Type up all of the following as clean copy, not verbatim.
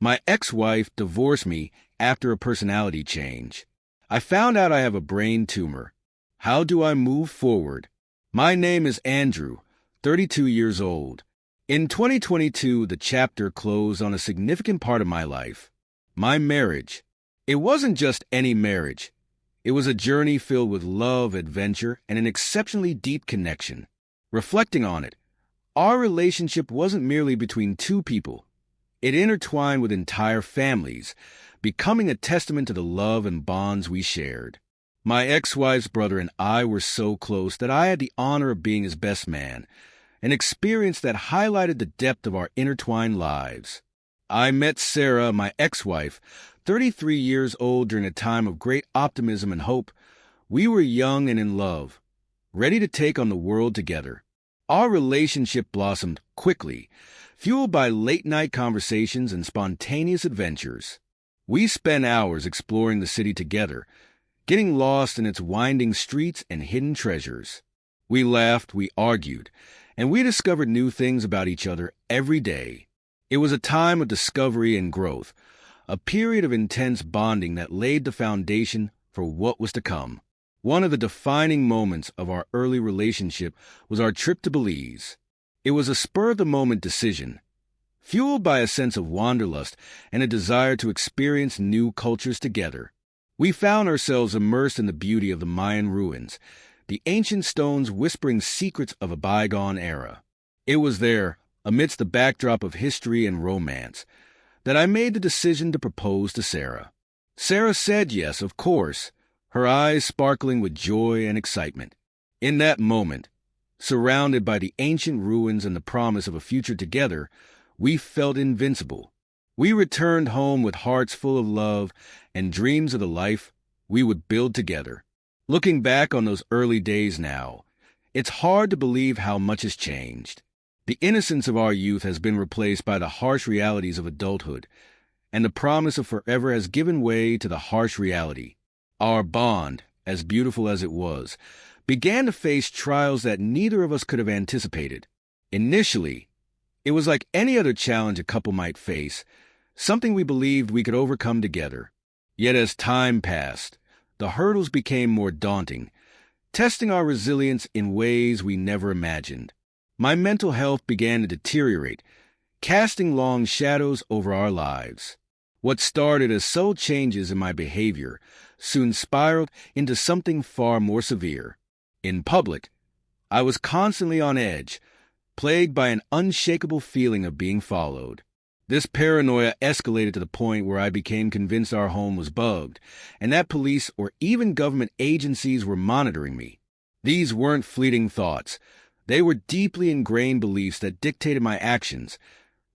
My ex-wife divorced me after a personality change. I found out I have a brain tumor. How do I move forward? My name is Andrew, 32 years old. In 2022, the chapter closed on a significant part of my life. My marriage. It wasn't just any marriage. It was a journey filled with love, adventure, and an exceptionally deep connection. Reflecting on it, our relationship wasn't merely between two people. It intertwined with entire families, becoming a testament to the love and bonds we shared. My ex-wife's brother and I were so close that I had the honor of being his best man, an experience that highlighted the depth of our intertwined lives. I met Sarah, my ex-wife, 33 years old, during a time of great optimism and hope. We were young and in love, ready to take on the world together. Our relationship blossomed quickly, fueled by late-night conversations and spontaneous adventures. We spent hours exploring the city together, getting lost in its winding streets and hidden treasures. We laughed, we argued, and we discovered new things about each other every day. It was a time of discovery and growth, a period of intense bonding that laid the foundation for what was to come. One of the defining moments of our early relationship was our trip to Belize. It was a spur-of-the-moment decision, fueled by a sense of wanderlust and a desire to experience new cultures together. We found ourselves immersed in the beauty of the Mayan ruins, the ancient stones whispering secrets of a bygone era. It was there, amidst the backdrop of history and romance, that I made the decision to propose to Sarah. Sarah said yes, of course, her eyes sparkling with joy and excitement. In that moment, surrounded by the ancient ruins and the promise of a future together, we felt invincible. We returned home with hearts full of love and dreams of the life we would build together. Looking back on those early days now, it's hard to believe how much has changed. The innocence of our youth has been replaced by the harsh realities of adulthood, and the promise of forever has given way to the harsh reality. Our bond, as beautiful as it was, began to face trials that neither of us could have anticipated. Initially, it was like any other challenge a couple might face, something we believed we could overcome together. Yet as time passed, the hurdles became more daunting, testing our resilience in ways we never imagined. My mental health began to deteriorate, casting long shadows over our lives. What started as subtle changes in my behavior soon spiraled into something far more severe. In public, I was constantly on edge, plagued by an unshakable feeling of being followed. This paranoia escalated to the point where I became convinced our home was bugged, and that police or even government agencies were monitoring me. These weren't fleeting thoughts. They were deeply ingrained beliefs that dictated my actions,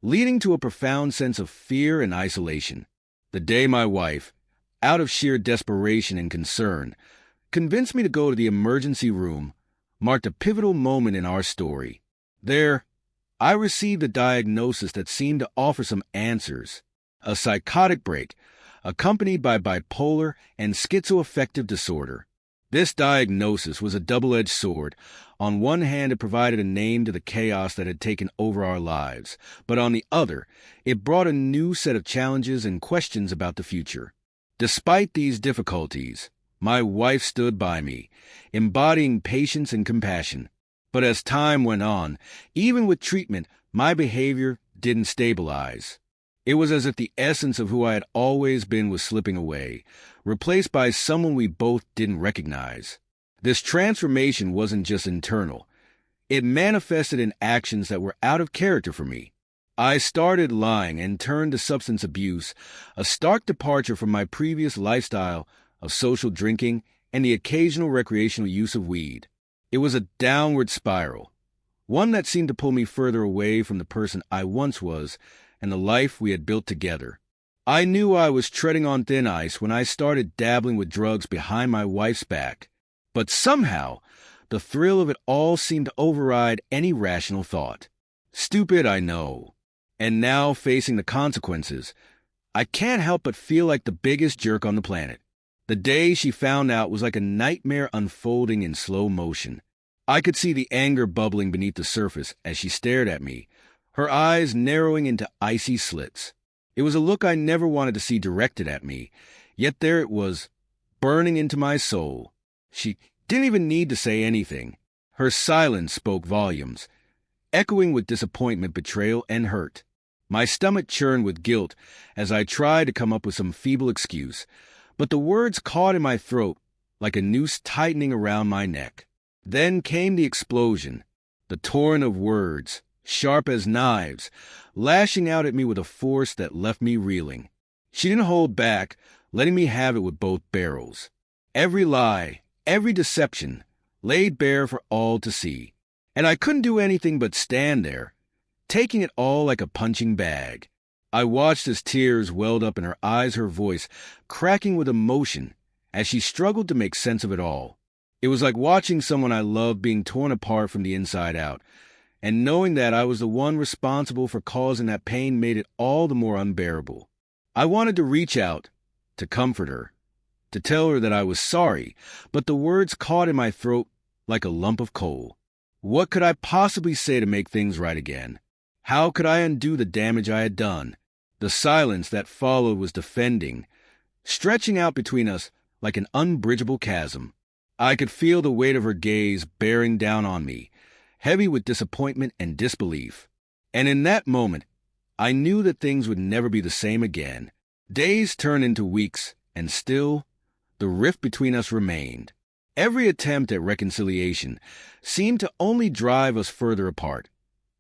leading to a profound sense of fear and isolation. The day my wife, out of sheer desperation and concern, convinced me to go to the emergency room, marked a pivotal moment in our story. There, I received a diagnosis that seemed to offer some answers: a psychotic break, accompanied by bipolar and schizoaffective disorder. This diagnosis was a double-edged sword. On one hand, it provided a name to the chaos that had taken over our lives, but on the other, it brought a new set of challenges and questions about the future. Despite these difficulties, my wife stood by me, embodying patience and compassion. But as time went on, even with treatment, my behavior didn't stabilize. It was as if the essence of who I had always been was slipping away, replaced by someone we both didn't recognize. This transformation wasn't just internal. It manifested in actions that were out of character for me. I started lying and turned to substance abuse, a stark departure from my previous lifestyle of social drinking and the occasional recreational use of weed. It was a downward spiral, one that seemed to pull me further away from the person I once was and the life we had built together. I knew I was treading on thin ice when I started dabbling with drugs behind my wife's back. But somehow, the thrill of it all seemed to override any rational thought. Stupid, I know. And now, facing the consequences, I can't help but feel like the biggest jerk on the planet. The day she found out was like a nightmare unfolding in slow motion. I could see the anger bubbling beneath the surface as she stared at me, her eyes narrowing into icy slits. It was a look I never wanted to see directed at me, yet there it was, burning into my soul. She didn't even need to say anything. Her silence spoke volumes, echoing with disappointment, betrayal, and hurt. My stomach churned with guilt as I tried to come up with some feeble excuse, but the words caught in my throat like a noose tightening around my neck. Then came the explosion, the torrent of words, sharp as knives, lashing out at me with a force that left me reeling. She didn't hold back, letting me have it with both barrels. Every lie, every deception, laid bare for all to see. And I couldn't do anything but stand there, taking it all like a punching bag. I watched as tears welled up in her eyes, her voice cracking with emotion as she struggled to make sense of it all. It was like watching someone I loved being torn apart from the inside out, and knowing that I was the one responsible for causing that pain made it all the more unbearable. I wanted to reach out, to comfort her, to tell her that I was sorry, but the words caught in my throat like a lump of coal. What could I possibly say to make things right again? How could I undo the damage I had done? The silence that followed was defending, stretching out between us like an unbridgeable chasm. I could feel the weight of her gaze bearing down on me, heavy with disappointment and disbelief. And in that moment, I knew that things would never be the same again. Days turned into weeks, and still, the rift between us remained. Every attempt at reconciliation seemed to only drive us further apart,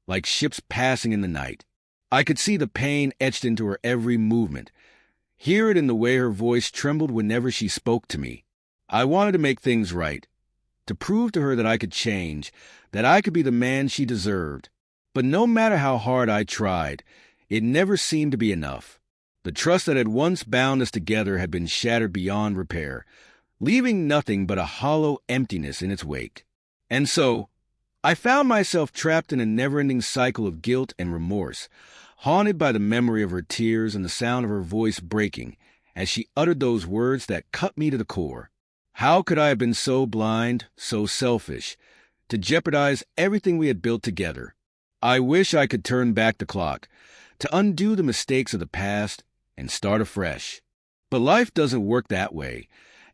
like ships passing in the night. I could see the pain etched into her every movement, hear it in the way her voice trembled whenever she spoke to me. I wanted to make things right, to prove to her that I could change, that I could be the man she deserved. But no matter how hard I tried, it never seemed to be enough. The trust that had once bound us together had been shattered beyond repair, leaving nothing but a hollow emptiness in its wake. And so, I found myself trapped in a never-ending cycle of guilt and remorse, haunted by the memory of her tears and the sound of her voice breaking as she uttered those words that cut me to the core. How could I have been so blind, so selfish, to jeopardize everything we had built together? I wish I could turn back the clock, to undo the mistakes of the past and start afresh. But life doesn't work that way,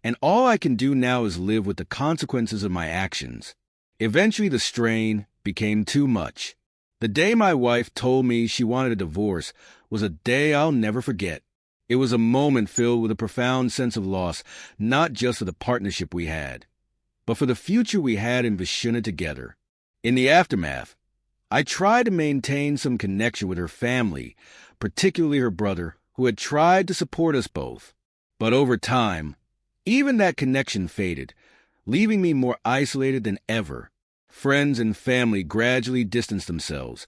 and all I can do now is live with the consequences of my actions. Eventually the strain became too much. The day my wife told me she wanted a divorce was a day I'll never forget. It was a moment filled with a profound sense of loss, not just for the partnership we had, but for the future we had in Vishuna together. In the aftermath, I tried to maintain some connection with her family, particularly her brother, who had tried to support us both. But over time, even that connection faded, leaving me more isolated than ever. Friends and family gradually distanced themselves,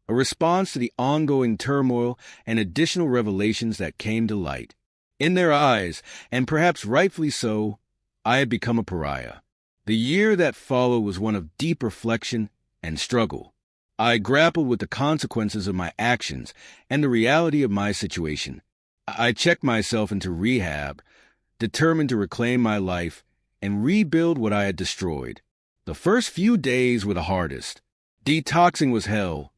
a response to the ongoing turmoil and additional revelations that came to light. In their eyes, and perhaps rightfully so, I had become a pariah. The year that followed was one of deep reflection and struggle. I grappled with the consequences of my actions and the reality of my situation. I checked myself into rehab, determined to reclaim my life and rebuild what I had destroyed. The first few days were the hardest. Detoxing was hell,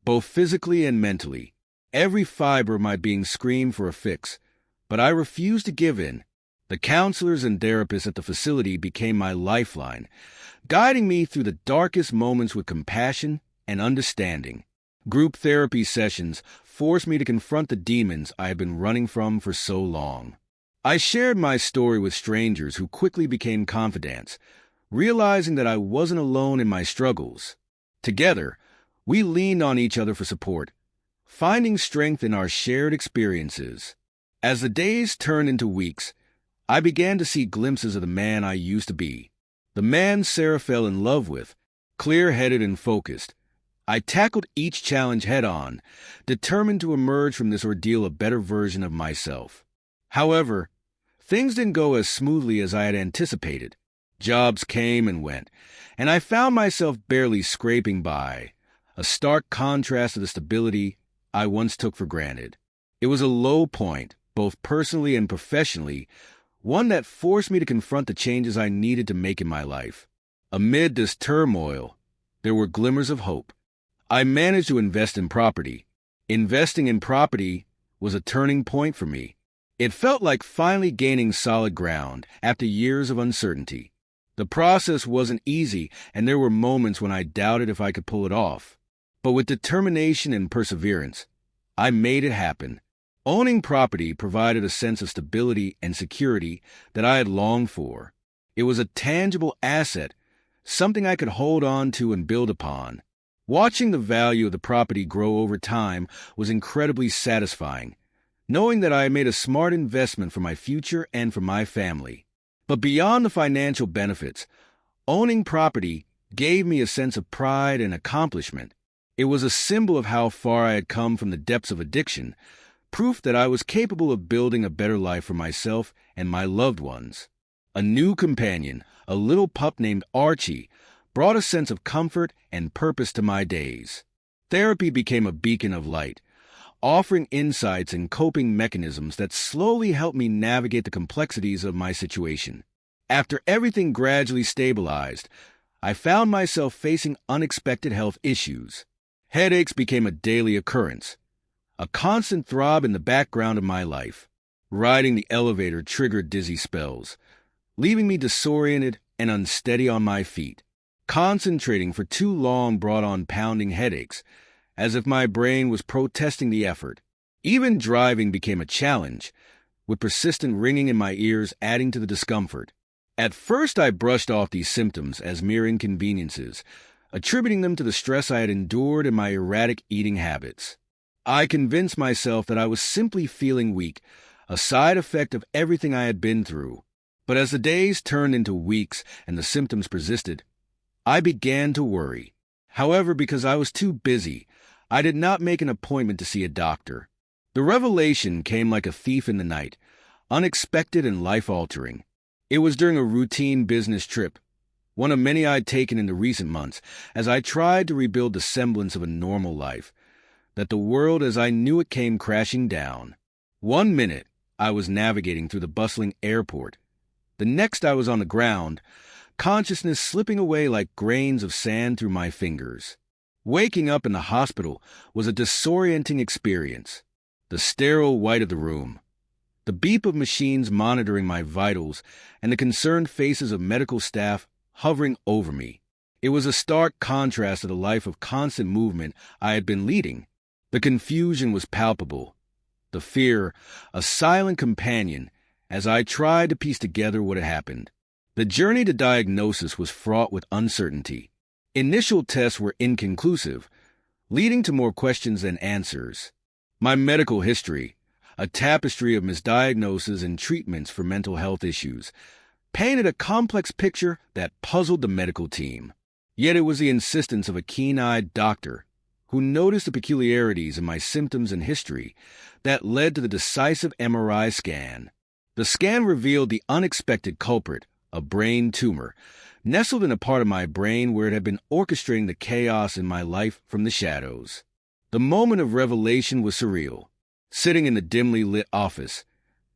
both physically and mentally. Every fiber of my being screamed for a fix, but I refused to give in. The counselors and therapists at the facility became my lifeline, guiding me through the darkest moments with compassion and understanding. Group therapy sessions forced me to confront the demons I had been running from for so long. I shared my story with strangers who quickly became confidants, realizing that I wasn't alone in my struggles. Together, we leaned on each other for support, finding strength in our shared experiences. As the days turned into weeks, I began to see glimpses of the man I used to be, the man Sarah fell in love with, clear-headed and focused. I tackled each challenge head-on, determined to emerge from this ordeal a better version of myself. However, things didn't go as smoothly as I had anticipated. Jobs came and went, and I found myself barely scraping by, a stark contrast to the stability I once took for granted. It was a low point, both personally and professionally, one that forced me to confront the changes I needed to make in my life. Amid this turmoil, there were glimmers of hope. I managed to invest in property. Investing in property was a turning point for me. It felt like finally gaining solid ground after years of uncertainty. The process wasn't easy, and there were moments when I doubted if I could pull it off. But with determination and perseverance, I made it happen. Owning property provided a sense of stability and security that I had longed for. It was a tangible asset, something I could hold on to and build upon. Watching the value of the property grow over time was incredibly satisfying, knowing that I had made a smart investment for my future and for my family. But beyond the financial benefits, owning property gave me a sense of pride and accomplishment. It was a symbol of how far I had come from the depths of addiction, proof that I was capable of building a better life for myself and my loved ones. A new companion, a little pup named Archie, brought a sense of comfort and purpose to my days. Therapy became a beacon of light, offering insights and coping mechanisms that slowly helped me navigate the complexities of my situation. After everything gradually stabilized, I found myself facing unexpected health issues. Headaches became a daily occurrence, a constant throb in the background of my life. Riding the elevator triggered dizzy spells, leaving me disoriented and unsteady on my feet. Concentrating for too long brought on pounding headaches, as if my brain was protesting the effort. Even driving became a challenge, with persistent ringing in my ears adding to the discomfort. At first I brushed off these symptoms as mere inconveniences, attributing them to the stress I had endured and my erratic eating habits. I convinced myself that I was simply feeling weak, a side effect of everything I had been through. But as the days turned into weeks and the symptoms persisted, I began to worry. However, because I was too busy, I did not make an appointment to see a doctor. The revelation came like a thief in the night, unexpected and life-altering. It was during a routine business trip, one of many I'd taken in the recent months, as I tried to rebuild the semblance of a normal life, that the world as I knew it came crashing down. 1 minute, I was navigating through the bustling airport. The next, I was on the ground, consciousness slipping away like grains of sand through my fingers. Waking up in the hospital was a disorienting experience. The sterile white of the room, the beep of machines monitoring my vitals, and the concerned faces of medical staff hovering over me. It was a stark contrast to the life of constant movement I had been leading. The confusion was palpable, the fear a silent companion as I tried to piece together what had happened. The journey to diagnosis was fraught with uncertainty. Initial tests were inconclusive, leading to more questions than answers. My medical history, a tapestry of misdiagnoses and treatments for mental health issues, painted a complex picture that puzzled the medical team. Yet it was the insistence of a keen-eyed doctor who noticed the peculiarities in my symptoms and history that led to the decisive MRI scan. The scan revealed the unexpected culprit, a brain tumor, nestled in a part of my brain where it had been orchestrating the chaos in my life from the shadows. The moment of revelation was surreal. Sitting in the dimly lit office,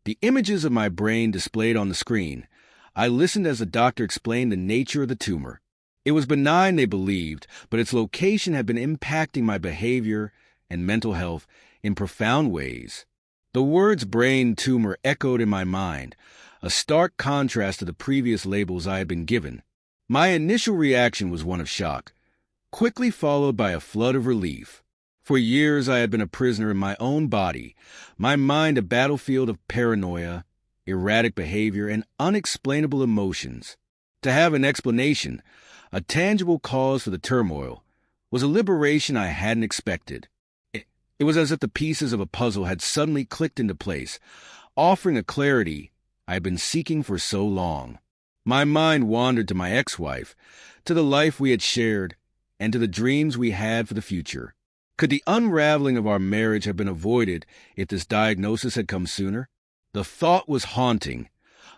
the images of my brain displayed on the screen, I listened as the doctor explained the nature of the tumor. It was benign, they believed, but its location had been impacting my behavior and mental health in profound ways. The words brain tumor echoed in my mind, a stark contrast to the previous labels I had been given. My initial reaction was one of shock, quickly followed by a flood of relief. For years I had been a prisoner in my own body, my mind a battlefield of paranoia, erratic behavior, and unexplainable emotions. To have an explanation, a tangible cause for the turmoil, was a liberation I hadn't expected. It was as if the pieces of a puzzle had suddenly clicked into place, offering a clarity I had been seeking for so long. My mind wandered to my ex-wife, to the life we had shared, and to the dreams we had for the future. Could the unraveling of our marriage have been avoided if this diagnosis had come sooner? The thought was haunting,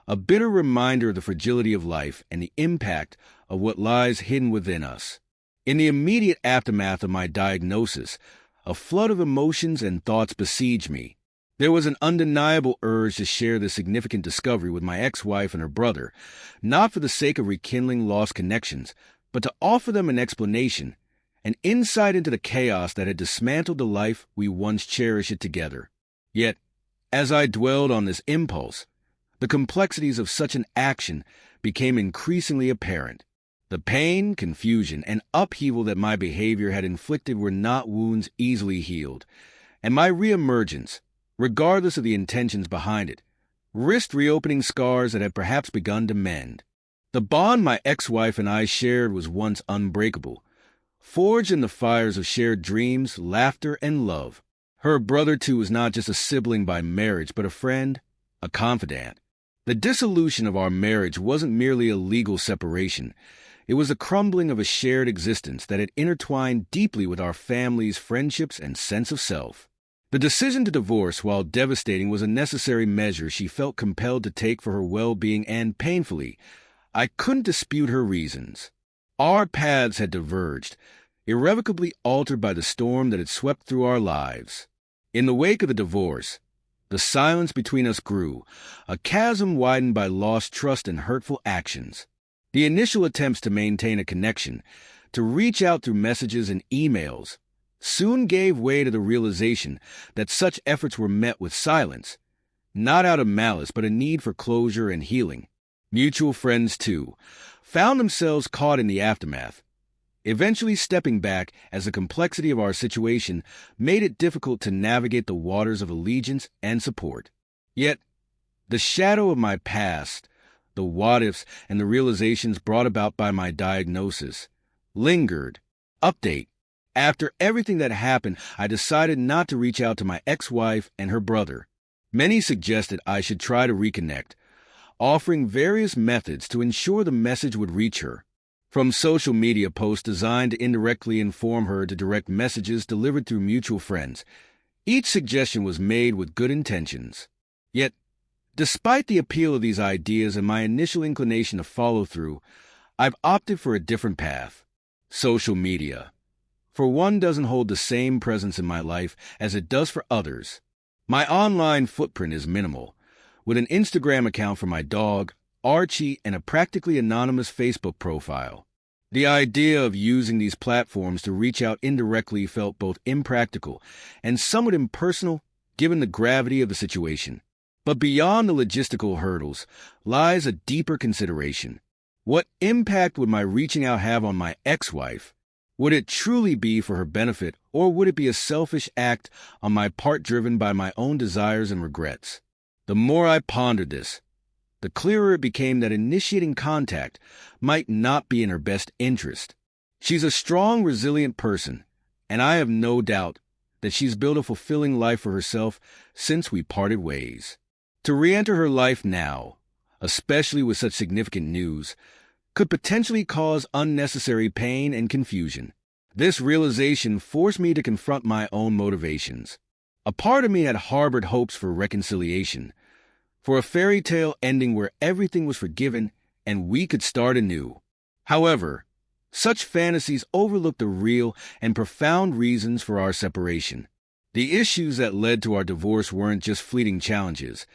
a bitter reminder of the fragility of life and the impact of what lies hidden within us. In the immediate aftermath of my diagnosis, a flood of emotions and thoughts besieged me. There was an undeniable urge to share this significant discovery with my ex-wife and her brother, not for the sake of rekindling lost connections, but to offer them an explanation, an insight into the chaos that had dismantled the life we once cherished together. Yet, as I dwelled on this impulse, the complexities of such an action became increasingly apparent. The pain, confusion, and upheaval that my behavior had inflicted were not wounds easily healed, and my reemergence, regardless of the intentions behind it, risked reopening scars that had perhaps begun to mend. The bond my ex-wife and I shared was once unbreakable, forged in the fires of shared dreams, laughter, and love. Her brother, too, was not just a sibling by marriage, but a friend, a confidant. The dissolution of our marriage wasn't merely a legal separation. It was the crumbling of a shared existence that had intertwined deeply with our family's friendships and sense of self. The decision to divorce, while devastating, was a necessary measure she felt compelled to take for her well-being, and painfully, I couldn't dispute her reasons. Our paths had diverged, irrevocably altered by the storm that had swept through our lives. In the wake of the divorce, the silence between us grew, a chasm widened by lost trust and hurtful actions. The initial attempts to maintain a connection, to reach out through messages and emails, soon gave way to the realization that such efforts were met with silence, not out of malice but a need for closure and healing. Mutual friends, too, found themselves caught in the aftermath, eventually stepping back as the complexity of our situation made it difficult to navigate the waters of allegiance and support. Yet, the shadow of my past, the what-ifs and the realizations brought about by my diagnosis, lingered. Update. After everything that happened, I decided not to reach out to my ex-wife and her brother. Many suggested I should try to reconnect, offering various methods to ensure the message would reach her. From social media posts designed to indirectly inform her to direct messages delivered through mutual friends. Each suggestion was made with good intentions. Yet, despite the appeal of these ideas and my initial inclination to follow through, I've opted for a different path. Social media. For one, doesn't hold the same presence in my life as it does for others. My online footprint is minimal, with an Instagram account for my dog, Archie, and a practically anonymous Facebook profile. The idea of using these platforms to reach out indirectly felt both impractical and somewhat impersonal given the gravity of the situation. But beyond the logistical hurdles lies a deeper consideration. What impact would my reaching out have on my ex-wife? Would it truly be for her benefit, or would it be a selfish act on my part driven by my own desires and regrets? The more I pondered this, the clearer it became that initiating contact might not be in her best interest. She's a strong, resilient person, and I have no doubt that she's built a fulfilling life for herself since we parted ways. To re-enter her life now, especially with such significant news, could potentially cause unnecessary pain and confusion. This realization forced me to confront my own motivations. A part of me had harbored hopes for reconciliation, for a fairy tale ending where everything was forgiven and we could start anew. However, such fantasies overlooked the real and profound reasons for our separation. The issues that led to our divorce weren't just fleeting challenges.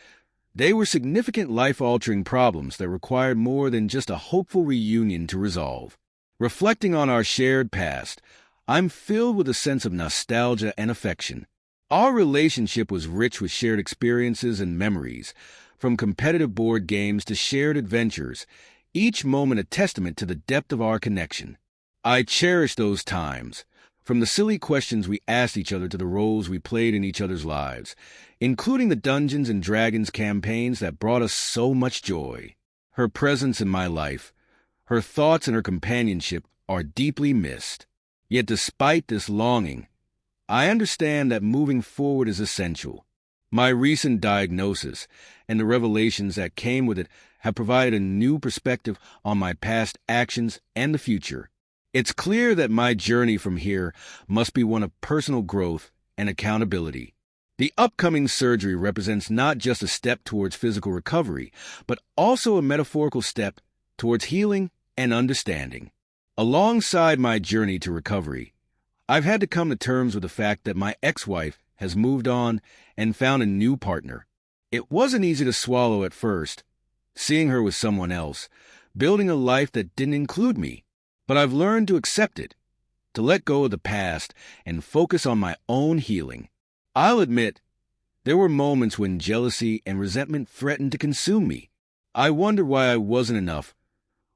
They were significant life-altering problems that required more than just a hopeful reunion to resolve. Reflecting on our shared past, I'm filled with a sense of nostalgia and affection. Our relationship was rich with shared experiences and memories, from competitive board games to shared adventures, each moment a testament to the depth of our connection. I cherish those times, from the silly questions we asked each other to the roles we played in each other's lives, including the Dungeons and Dragons campaigns that brought us so much joy. Her presence in my life, her thoughts and her companionship are deeply missed. Yet despite this longing, I understand that moving forward is essential. My recent diagnosis and the revelations that came with it have provided a new perspective on my past actions and the future. It's clear that my journey from here must be one of personal growth and accountability. The upcoming surgery represents not just a step towards physical recovery, but also a metaphorical step towards healing and understanding. Alongside my journey to recovery, I've had to come to terms with the fact that my ex-wife has moved on and found a new partner. It wasn't easy to swallow at first, seeing her with someone else, building a life that didn't include me. But I've learned to accept it, to let go of the past and focus on my own healing. I'll admit, There were moments when jealousy and resentment threatened to consume me. I wondered why I wasn't enough,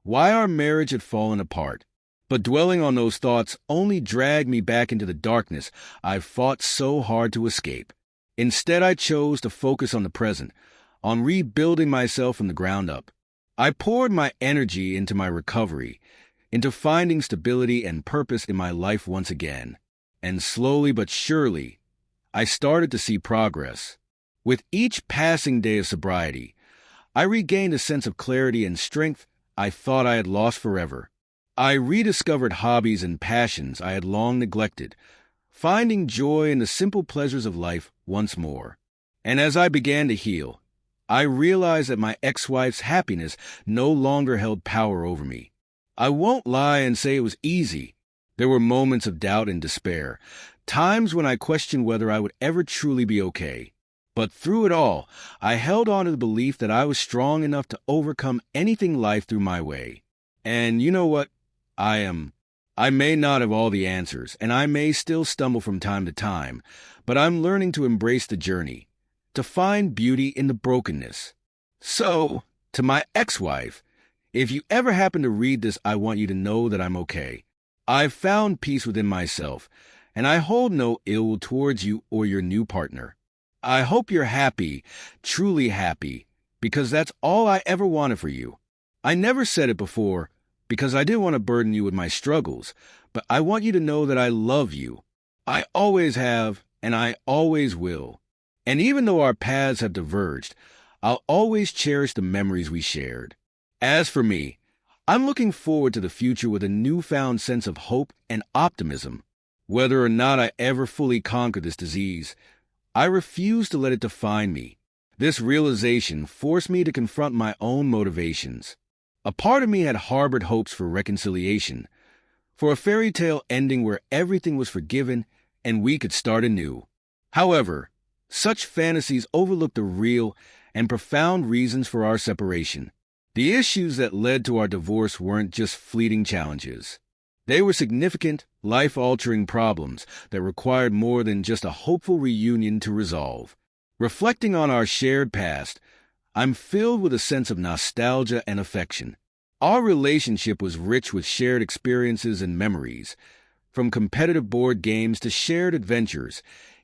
why our marriage had fallen apart. But dwelling on those thoughts only dragged me back into the darkness I fought so hard to escape. Instead, I chose to focus on the present, on rebuilding myself from the ground up. I poured my energy into my recovery, into finding stability and purpose in my life once again. And slowly but surely, I started to see progress. With each passing day of sobriety, I regained a sense of clarity and strength I thought I had lost forever. I rediscovered hobbies and passions I had long neglected, finding joy in the simple pleasures of life once more. And as I began to heal, I realized that my ex-wife's happiness no longer held power over me. I won't lie and say it was easy. There were moments of doubt and despair, times when I questioned whether I would ever truly be okay. But through it all, I held on to the belief that I was strong enough to overcome anything life threw my way. And you know what? I may not have all the answers, and I may still stumble from time to time, but I'm learning to embrace the journey, to find beauty in the brokenness. So, to my ex-wife, if you ever happen to read this, I want you to know that I'm okay. I've found peace within myself, and I hold no ill will towards you or your new partner. I hope you're happy, truly happy, because that's all I ever wanted for you. I never said it before, because I didn't want to burden you with my struggles, but I want you to know that I love you. I always have, and I always will. And even though our paths have diverged, I'll always cherish the memories we shared. As for me, I'm looking forward to the future with a newfound sense of hope and optimism. Whether or not I ever fully conquer this disease, I refuse to let it define me. This realization forced me to confront my own motivations. A part of me had harbored hopes for reconciliation, for a fairy tale ending where everything was forgiven and we could start anew. However, such fantasies overlooked the real and profound reasons for our separation. The issues that led to our divorce weren't just fleeting challenges. They were significant, life-altering problems that required more than just a hopeful reunion to resolve. Reflecting on our shared past, I'm filled with a sense of nostalgia and affection. Our relationship was rich with shared experiences and memories, from competitive board games to shared adventures,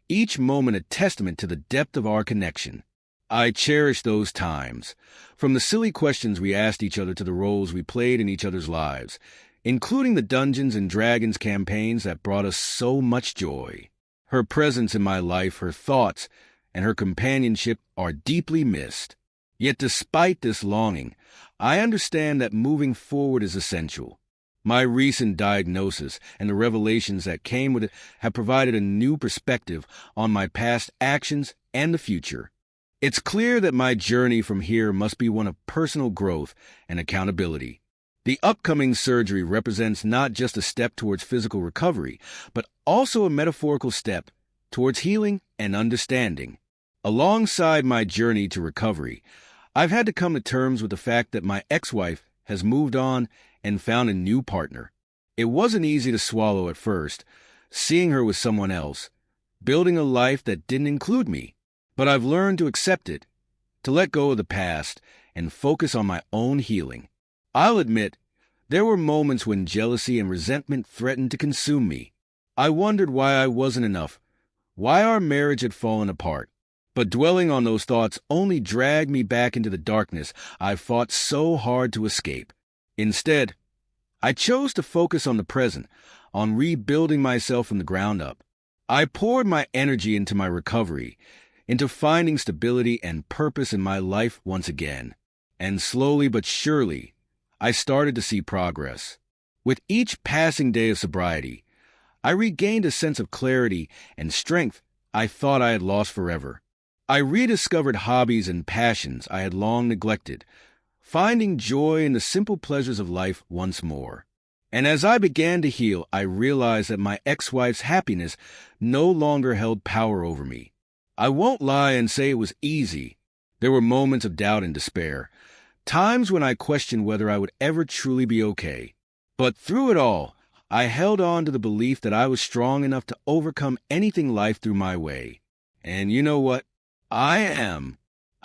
each moment a testament to the depth of our connection. I cherish those times, from the silly questions we asked each other to the roles we played in each other's lives, including the Dungeons and Dragons campaigns that brought us so much joy. Her presence in my life, her thoughts, and her companionship are deeply missed. Yet despite this longing, I understand that moving forward is essential. My recent diagnosis and the revelations that came with it have provided a new perspective on my past actions and the future. It's clear that my journey from here must be one of personal growth and accountability. The upcoming surgery represents not just a step towards physical recovery, but also a metaphorical step towards healing and understanding. Alongside my journey to recovery, I've had to come to terms with the fact that my ex-wife has moved on and found a new partner. It wasn't easy to swallow at first, seeing her with someone else, building a life that didn't include me. But I've learned to accept it, to let go of the past, and focus on my own healing. I'll admit, there were moments when jealousy and resentment threatened to consume me. I wondered why I wasn't enough, why our marriage had fallen apart. But dwelling on those thoughts only dragged me back into the darkness I fought so hard to escape. Instead, I chose to focus on the present, on rebuilding myself from the ground up. I poured my energy into my recovery, into finding stability and purpose in my life once again. And slowly but surely, I started to see progress. With each passing day of sobriety, I regained a sense of clarity and strength I thought I had lost forever. I rediscovered hobbies and passions I had long neglected, finding joy in the simple pleasures of life once more. And as I began to heal, I realized that my ex-wife's happiness no longer held power over me. I won't lie and say it was easy. There were moments of doubt and despair, times when I questioned whether I would ever truly be okay. But through it all, I held on to the belief that I was strong enough to overcome anything life threw my way. And you know what? I am.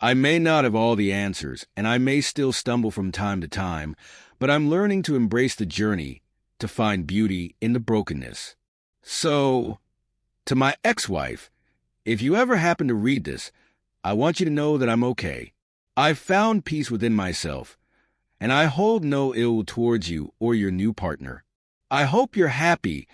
I may not have all the answers, and I may still stumble from time to time, but I'm learning to embrace the journey, to find beauty in the brokenness. So, to my ex-wife, if you ever happen to read this, I want you to know that I'm okay. I've found peace within myself, and I hold no ill towards you or your new partner. I hope you're happy,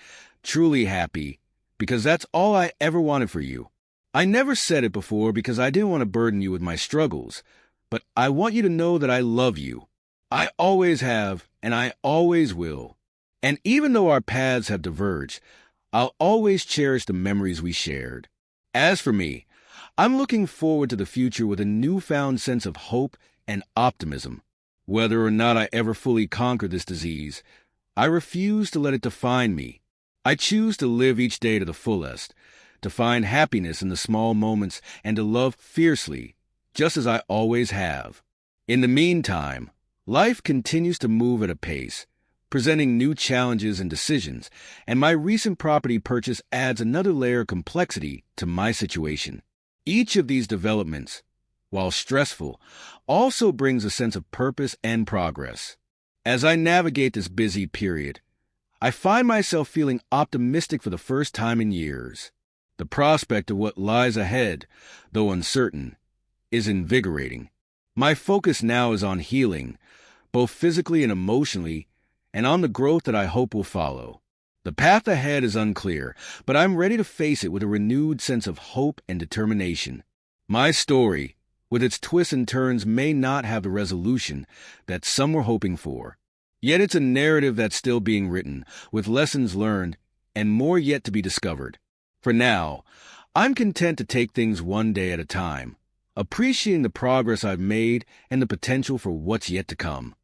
truly happy, because that's all I ever wanted for you. I never said it before because I didn't want to burden you with my struggles, but I want you to know that I love you. I always have, and I always will. And even though our paths have diverged, I'll always cherish the memories we shared. As for me, I'm looking forward to the future with a newfound sense of hope and optimism. Whether or not I ever fully conquer this disease, I refuse to let it define me. I choose to live each day to the fullest, to find happiness in the small moments and to love fiercely, just as I always have. In the meantime, life continues to move at a pace, presenting new challenges and decisions, and my recent property purchase adds another layer of complexity to my situation. Each of these developments, while stressful, also brings a sense of purpose and progress. As I navigate this busy period, I find myself feeling optimistic for the first time in years. The prospect of what lies ahead, though uncertain, is invigorating. My focus now is on healing, both physically and emotionally, and on the growth that I hope will follow. The path ahead is unclear, but I'm ready to face it with a renewed sense of hope and determination. My story, with its twists and turns, may not have the resolution that some were hoping for. Yet it's a narrative that's still being written, with lessons learned and more yet to be discovered. For now, I'm content to take things one day at a time, appreciating the progress I've made and the potential for what's yet to come.